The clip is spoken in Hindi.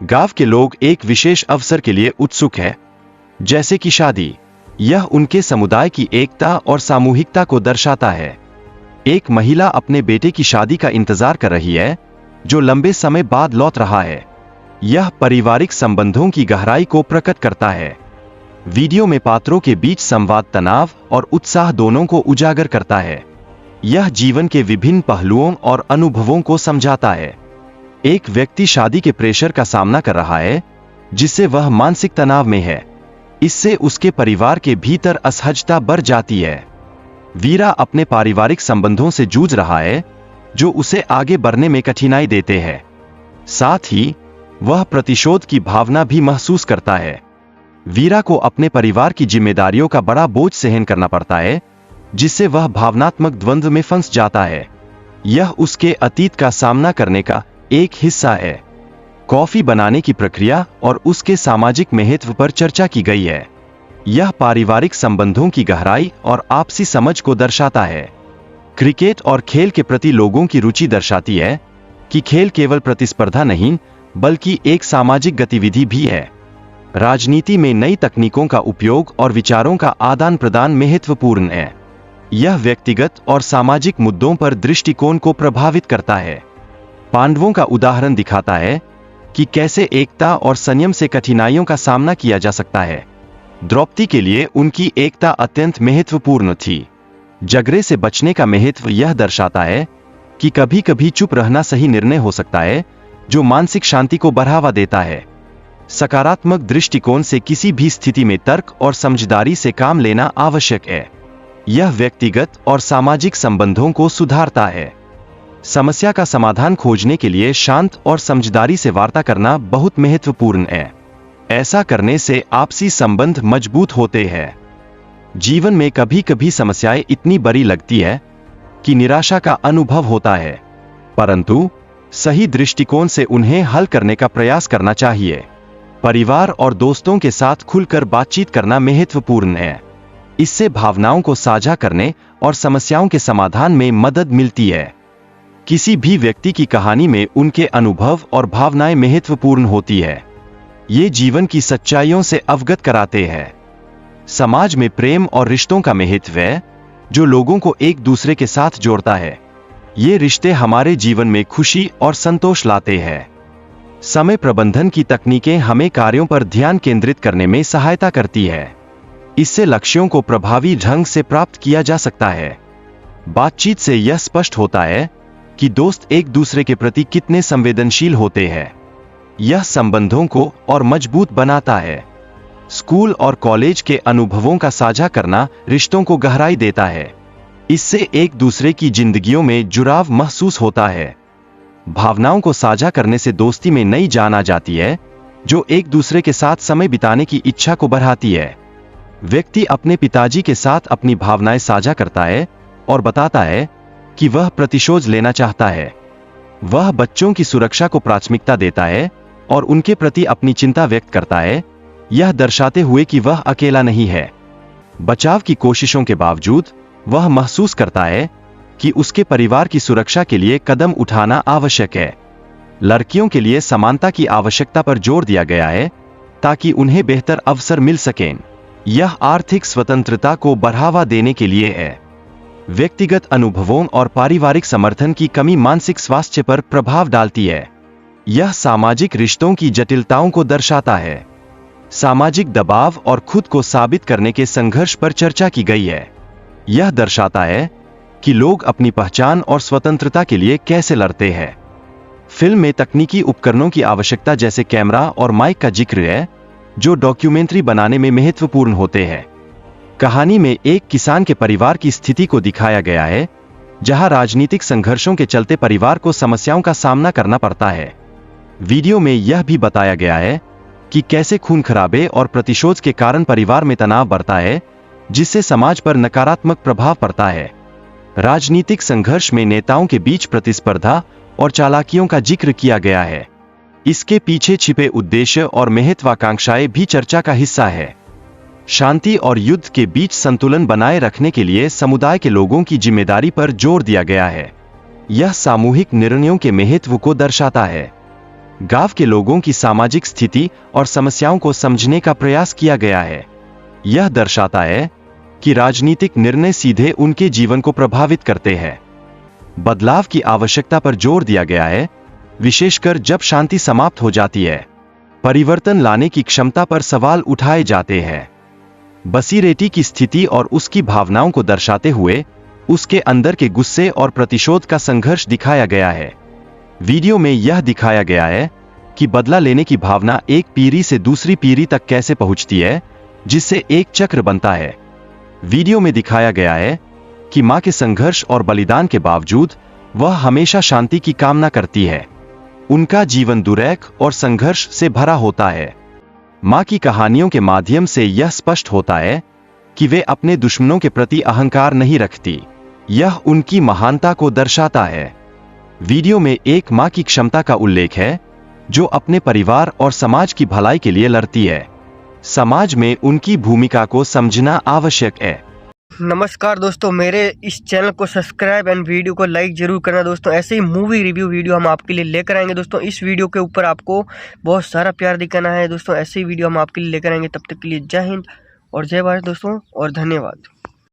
गांव के लोग एक विशेष अवसर के लिए उत्सुक है, जैसे कि शादी। यह उनके समुदाय की एकता और सामूहिकता को दर्शाता है। एक महिला अपने बेटे की शादी का इंतजार कर रही है, जो लंबे समय बाद लौट रहा है। यह पारिवारिक संबंधों की गहराई को प्रकट करता है। वीडियो में पात्रों के बीच संवाद तनाव और उत्साह दोनों को उजागर करता है। यह जीवन के विभिन्न पहलुओं और अनुभवों को समझाता है। एक व्यक्ति शादी के प्रेशर का सामना कर रहा है, जिससे वह मानसिक तनाव में है। इससे उसके परिवार के भीतर असहजता बढ़ जाती है। वीरा अपने पारिवारिक संबंधों से जूझ रहा है, जो उसे आगे बढ़ने में कठिनाई देते हैं। साथ ही वह प्रतिशोध की भावना भी महसूस करता है। वीरा को अपने परिवार की जिम्मेदारियों का बड़ा बोझ सहन करना पड़ता है, जिससे वह भावनात्मक द्वंद्व में फंस जाता है। यह उसके अतीत का सामना करने का एक हिस्सा है। कॉफी बनाने की प्रक्रिया और उसके सामाजिक महत्व पर चर्चा की गई है। यह पारिवारिक संबंधों की गहराई और आपसी समझ को दर्शाता है। क्रिकेट और खेल के प्रति लोगों की रुचि दर्शाती है कि खेल केवल प्रतिस्पर्धा नहीं, बल्कि एक सामाजिक गतिविधि भी है। राजनीति में नई तकनीकों का उपयोग और विचारों का आदान प्रदान महत्वपूर्ण है। यह व्यक्तिगत और सामाजिक मुद्दों पर दृष्टिकोण को प्रभावित करता है। पांडवों का उदाहरण दिखाता है कि कैसे एकता और संयम से कठिनाइयों का सामना किया जा सकता है। द्रौपदी के लिए उनकी एकता अत्यंत महत्वपूर्ण थी। झगड़े से बचने का महत्व यह दर्शाता है कि कभी कभी चुप रहना सही निर्णय हो सकता है, जो मानसिक शांति को बढ़ावा देता है। सकारात्मक दृष्टिकोण से किसी भी स्थिति में तर्क और समझदारी से काम लेना आवश्यक है। यह व्यक्तिगत और सामाजिक संबंधों को सुधारता है। समस्या का समाधान खोजने के लिए शांत और समझदारी से वार्ता करना बहुत महत्वपूर्ण है। ऐसा करने से आपसी संबंध मजबूत होते हैं। जीवन में कभी कभी समस्याएं इतनी बड़ी लगती है कि निराशा का अनुभव होता है, परंतु सही दृष्टिकोण से उन्हें हल करने का प्रयास करना चाहिए। परिवार और दोस्तों के साथ खुलकर बातचीत करना महत्वपूर्ण है। इससे भावनाओं को साझा करने और समस्याओं के समाधान में मदद मिलती है। किसी भी व्यक्ति की कहानी में उनके अनुभव और भावनाएं महत्वपूर्ण होती है। ये जीवन की सच्चाइयों से अवगत कराते हैं। समाज में प्रेम और रिश्तों का महत्व है, जो लोगों को एक दूसरे के साथ जोड़ता है। ये रिश्ते हमारे जीवन में खुशी और संतोष लाते हैं। समय प्रबंधन की तकनीकें हमें कार्यों पर ध्यान केंद्रित करने में सहायता करती है। इससे लक्ष्यों को प्रभावी ढंग से प्राप्त किया जा सकता है। बातचीत से यह स्पष्ट होता है कि दोस्त एक दूसरे के प्रति कितने संवेदनशील होते हैं। यह संबंधों को और मजबूत बनाता है। स्कूल और कॉलेज के अनुभवों का साझा करना रिश्तों को गहराई देता है। इससे एक दूसरे की जिंदगियों में जुड़ाव महसूस होता है। भावनाओं को साझा करने से दोस्ती में नई जान आ जाती है, जो एक दूसरे के साथ समय बिताने की इच्छा को बढ़ाती है। व्यक्ति अपने पिताजी के साथ अपनी भावनाएं साझा करता है और बताता है कि वह प्रतिशोध लेना चाहता है। वह बच्चों की सुरक्षा को प्राथमिकता देता है और उनके प्रति अपनी चिंता व्यक्त करता है, यह दर्शाते हुए कि वह अकेला नहीं है। बचाव की कोशिशों के बावजूद वह महसूस करता है कि उसके परिवार की सुरक्षा के लिए कदम उठाना आवश्यक है। लड़कियों के लिए समानता की आवश्यकता पर जोर दिया गया है, ताकि उन्हें बेहतर अवसर मिल सकें। यह आर्थिक स्वतंत्रता को बढ़ावा देने के लिए है। व्यक्तिगत अनुभवों और पारिवारिक समर्थन की कमी मानसिक स्वास्थ्य पर प्रभाव डालती है। यह सामाजिक रिश्तों की जटिलताओं को दर्शाता है। सामाजिक दबाव और खुद को साबित करने के संघर्ष पर चर्चा की गई है। यह दर्शाता है कि लोग अपनी पहचान और स्वतंत्रता के लिए कैसे लड़ते हैं। फिल्म में तकनीकी उपकरणों की आवश्यकता जैसे कैमरा और माइक का जिक्र है, जो डॉक्यूमेंट्री बनाने में महत्वपूर्ण होते हैं। कहानी में एक किसान के परिवार की स्थिति को दिखाया गया है, जहां राजनीतिक संघर्षों के चलते परिवार को समस्याओं का सामना करना पड़ता है। वीडियो में यह भी बताया गया है कि कैसे खून खराबे और प्रतिशोध के कारण परिवार में तनाव बढ़ता है, जिससे समाज पर नकारात्मक प्रभाव पड़ता है। राजनीतिक संघर्ष में नेताओं के बीच प्रतिस्पर्धा और चालाकियों का जिक्र किया गया है। इसके पीछे छिपे उद्देश्य और महत्वाकांक्षाएं भी चर्चा का हिस्सा है। शांति और युद्ध के बीच संतुलन बनाए रखने के लिए समुदाय के लोगों की जिम्मेदारी पर जोर दिया गया है। यह सामूहिक निर्णयों के महत्व को दर्शाता है। गांव के लोगों की सामाजिक स्थिति और समस्याओं को समझने का प्रयास किया गया है। यह दर्शाता है कि राजनीतिक निर्णय सीधे उनके जीवन को प्रभावित करते हैं। बदलाव की आवश्यकता पर जोर दिया गया है, विशेषकर जब शांति समाप्त हो जाती है। परिवर्तन लाने की क्षमता पर सवाल उठाए जाते हैं। बसीरेटी की स्थिति और उसकी भावनाओं को दर्शाते हुए उसके अंदर के गुस्से और प्रतिशोध का संघर्ष दिखाया गया है। वीडियो में यह दिखाया गया है कि बदला लेने की भावना एक पीढ़ी से दूसरी पीढ़ी तक कैसे पहुंचती है, जिससे एक चक्र बनता है। वीडियो में दिखाया गया है कि मां के संघर्ष और बलिदान के बावजूद वह हमेशा शांति की कामना करती है। उनका जीवन दुर्दैव और संघर्ष से भरा होता है। मां की कहानियों के माध्यम से यह स्पष्ट होता है कि वे अपने दुश्मनों के प्रति अहंकार नहीं रखती। यह उनकी महानता को दर्शाता है। वीडियो में एक मां की क्षमता का उल्लेख है जो अपने परिवार और समाज की भलाई के लिए लड़ती है। समाज में उनकी भूमिका को समझना आवश्यक है। नमस्कार दोस्तों, मेरे इस चैनल को सब्सक्राइब एंड वीडियो को लाइक जरूर करना दोस्तों। ऐसे ही मूवी रिव्यू वीडियो हम आपके लिए लेकर आएंगे दोस्तों। इस वीडियो के ऊपर आपको बहुत सारा प्यार दिखाना है दोस्तों। ऐसे ही वीडियो हम आपके लिए लेकर आएंगे। तब तक के लिए जय हिंद और जय भारत दोस्तों, और धन्यवाद।